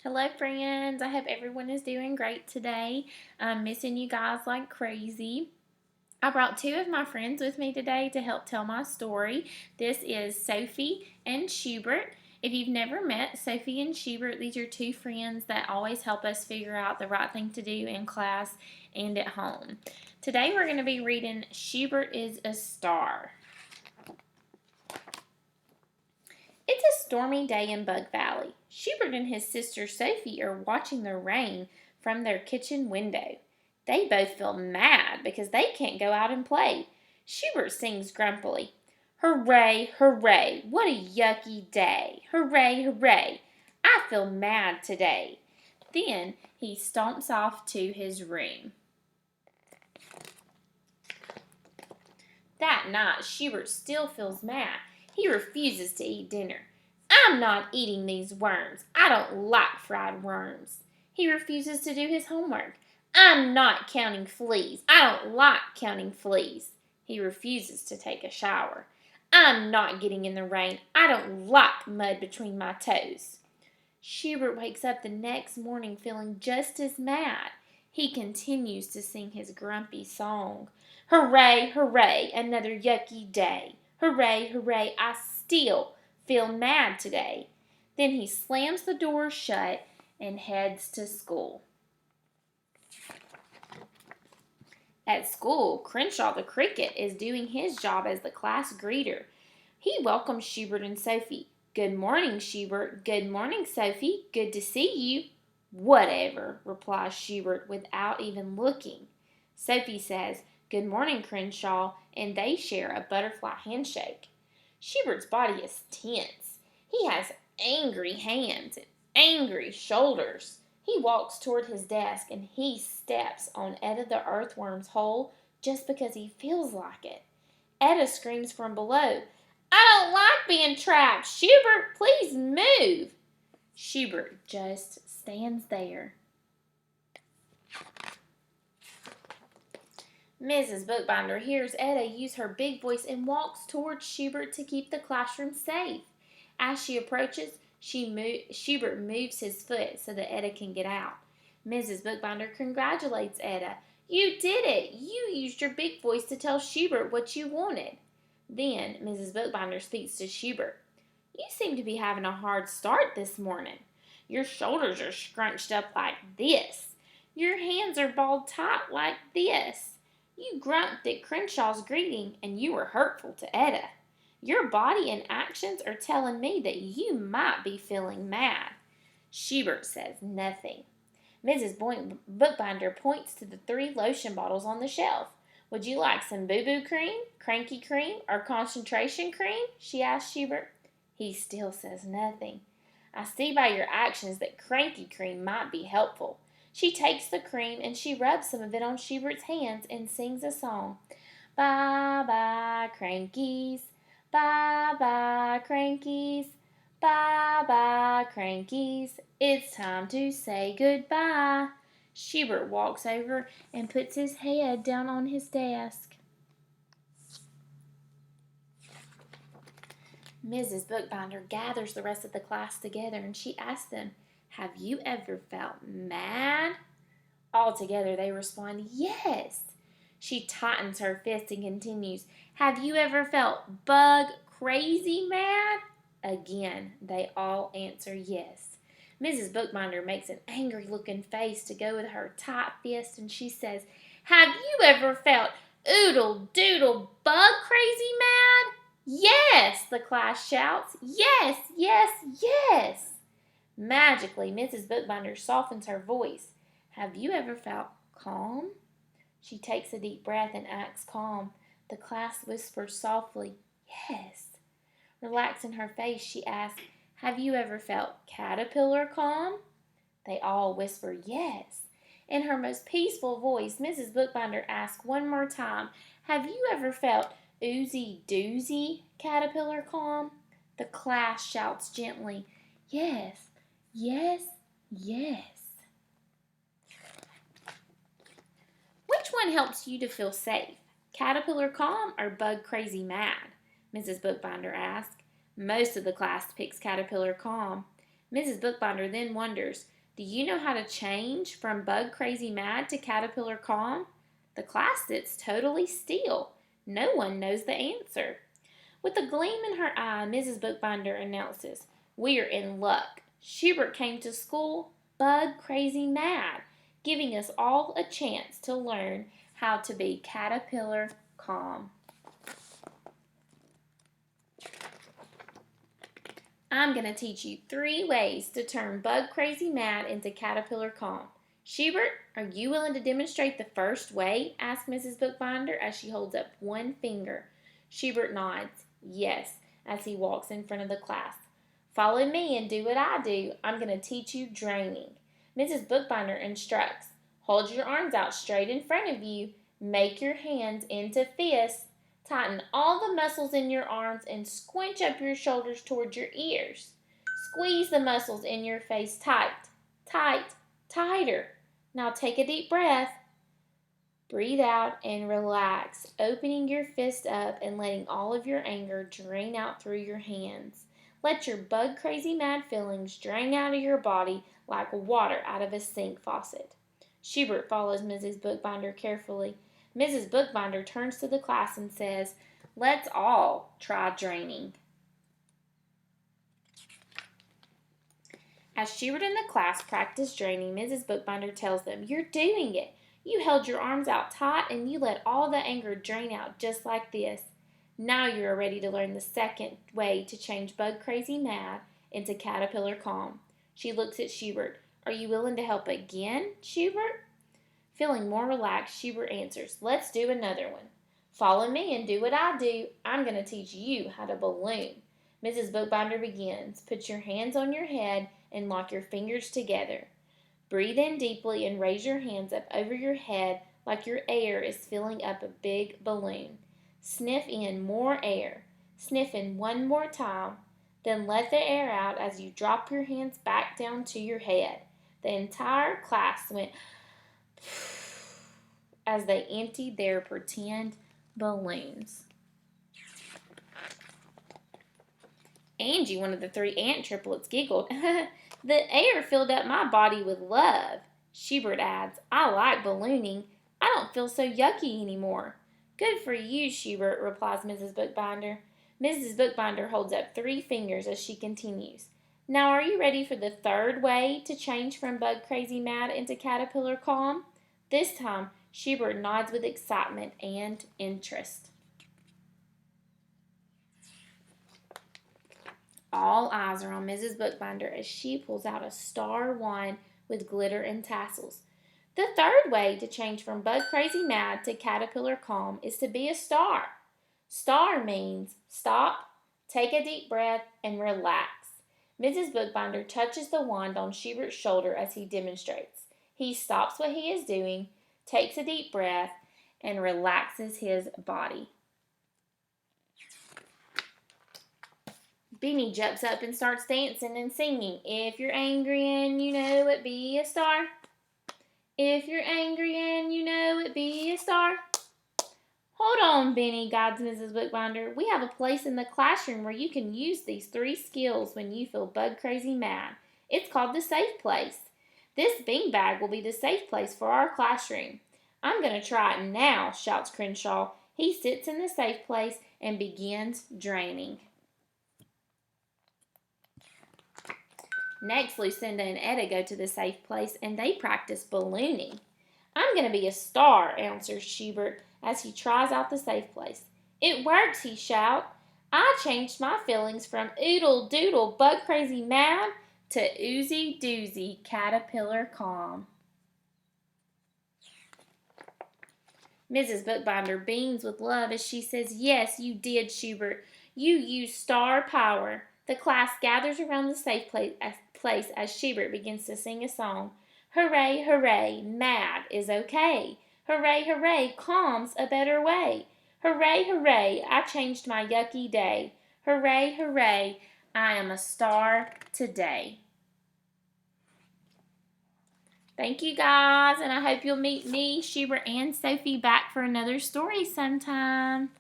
Hello, friends. I hope everyone is doing great today. I'm missing you guys like crazy. I brought two of my friends with me today to help tell my story. This is Sophie and Shubert. If you've never met Sophie and Shubert, these are two friends that always help us figure out the right thing to do in class and at home. Today we're going to be reading Shubert is a Star. It's a stormy day in Bug Valley. Shubert and his sister Sophie are watching the rain from their kitchen window. They both feel mad because they can't go out and play. Shubert sings grumpily, "Hooray, hooray, what a yucky day! Hooray, hooray, I feel mad today." Then he stomps off to his room. That night, Shubert still feels mad. He refuses to eat dinner. "I'm not eating these worms. I don't like fried worms." He refuses to do his homework. "I'm not counting fleas. I don't like counting fleas." He refuses to take a shower. "I'm not getting in the rain. I don't like mud between my toes." Shubert wakes up the next morning feeling just as mad. He continues to sing his grumpy song. "Hooray, hooray, another yucky day. Hooray, hooray, I still feel mad today." Then he slams the door shut and heads to school. At school, Crenshaw the Cricket is doing his job as the class greeter. He welcomes Shubert and Sophie. "Good morning, Shubert. Good morning, Sophie. Good to see you." "Whatever," replies Shubert without even looking. Sophie says, "Good morning, Crenshaw," and they share a butterfly handshake. Schubert's body is tense. He has angry hands and angry shoulders. He walks toward his desk and he steps on Etta the earthworm's hole just because he feels like it. Etta screams from below, "I don't like being trapped. Shubert, please move." Shubert just stands there. Mrs. Bookbinder hears Etta use her big voice and walks towards Shubert to keep the classroom safe. As she approaches, Shubert moves his foot so that Etta can get out. Mrs. Bookbinder congratulates Etta. "You did it! You used your big voice to tell Shubert what you wanted." Then Mrs. Bookbinder speaks to Shubert. "You seem to be having a hard start this morning. Your shoulders are scrunched up like this. Your hands are balled tight like this. You grumped at Crenshaw's greeting and you were hurtful to Etta. Your body and actions are telling me that you might be feeling mad." Shubert says nothing. Mrs. Bookbinder points to the 3 lotion bottles on the shelf. "Would you like some boo-boo cream, cranky cream, or concentration cream?" she asks Shubert. He still says nothing. "I see by your actions that cranky cream might be helpful." She takes the cream and she rubs some of it on Schubert's hands and sings a song. "Bye-bye, crankies. Bye-bye, crankies. Bye-bye, crankies. It's time to say goodbye." Shubert walks over and puts his head down on his desk. Mrs. Bookbinder gathers the rest of the class together and she asks them, "Have you ever felt mad?" All together they respond, "Yes." She tightens her fist and continues, "Have you ever felt bug crazy mad?" Again, they all answer yes. Mrs. Bookbinder makes an angry looking face to go with her tight fist and she says, "Have you ever felt oodle doodle bug crazy mad?" "Yes," the class shouts. "Yes, yes, yes." Magically, Mrs. Bookbinder softens her voice. "Have you ever felt calm?" She takes a deep breath and acts calm. The class whispers softly, "Yes." Relaxing her face, she asks, "Have you ever felt caterpillar calm?" They all whisper, "Yes." In her most peaceful voice, Mrs. Bookbinder asks one more time, "Have you ever felt oozy doozy caterpillar calm?" The class shouts gently, "Yes, yes, yes." Which one helps you to feel safe? Caterpillar calm or bug crazy mad? Mrs. Bookbinder asked. Most of the class picks caterpillar calm. Mrs. Bookbinder then wonders, do you know how to change from bug crazy mad to caterpillar calm? The class sits totally still. No one knows the answer. With a gleam in her eye, Mrs. Bookbinder announces, we're in luck. Shubert came to school bug crazy mad, giving us all a chance to learn how to be caterpillar calm. I'm going to teach you 3 ways to turn bug crazy mad into caterpillar calm. Shubert, are you willing to demonstrate the first way? Asked Mrs. Bookbinder as she holds up one finger. Shubert nods, yes, as he walks in front of the class. Follow me and do what I do. I'm going to teach you draining. Mrs. Bookbinder instructs, hold your arms out straight in front of you. Make your hands into fists. Tighten all the muscles in your arms and squinch up your shoulders toward your ears. Squeeze the muscles in your face tight, tight, tighter. Now take a deep breath. Breathe out and relax, opening your fist up and letting all of your anger drain out through your hands. Let your bug crazy mad feelings drain out of your body like water out of a sink faucet. Shubert follows Mrs. Bookbinder carefully. Mrs. Bookbinder turns to the class and says, let's all try draining. As Shubert and the class practice draining, Mrs. Bookbinder tells them, you're doing it. You held your arms out tight and you let all the anger drain out just like this. Now you are ready to learn the second way to change bug crazy mad into caterpillar calm. She looks at Shubert. Are you willing to help again, Shubert? Feeling more relaxed, Shubert answers, let's do another one. Follow me and do what I do. I'm going to teach you how to balloon. Mrs. Bookbinder begins. Put your hands on your head and lock your fingers together. Breathe in deeply and raise your hands up over your head like your air is filling up a big balloon. Sniff in more air. Sniff in one more time. Then let the air out as you drop your hands back down to your head. The entire class went as they emptied their pretend balloons. Angie, one of the 3 ant triplets, giggled. The air filled up my body with love. Shubert adds, I like ballooning. I don't feel so yucky anymore. Good for you, Shubert, replies Mrs. Bookbinder. Mrs. Bookbinder holds up 3 fingers as she continues. Now are you ready for the third way to change from bug crazy mad into caterpillar calm? This time, Shubert nods with excitement and interest. All eyes are on Mrs. Bookbinder as she pulls out a star wand with glitter and tassels. The third way to change from bug crazy mad to caterpillar calm is to be a star. Star means stop, take a deep breath, and relax. Mrs. Bookbinder touches the wand on Shubert's shoulder as he demonstrates. He stops what he is doing, takes a deep breath, and relaxes his body. Beanie jumps up and starts dancing and singing. If you're angry and you know it, be a star. If you're angry and you know it, be a star. Hold on, Benny, guides Mrs. Bookbinder. We have a place in the classroom where you can use these 3 skills when you feel bug crazy mad. It's called the safe place. This beanbag will be the safe place for our classroom. I'm going to try it now, shouts Crenshaw. He sits in the safe place and begins draining. Next, Lucinda and Etta go to the safe place and they practice ballooning. I'm going to be a star, answers Shubert as he tries out the safe place. It works, he shouts. I changed my feelings from oodle doodle bug crazy mad to oozy doozy caterpillar calm. Mrs. Bookbinder beams with love as she says, yes, you did, Shubert. You used star power. The class gathers around the safe place as Shubert begins to sing a song. Hooray, hooray, mad is okay. Hooray, hooray, calm's a better way. Hooray, hooray, I changed my yucky day. Hooray, hooray, I am a star today. Thank you guys, and I hope you'll meet me, Shubert, and Sophie back for another story sometime.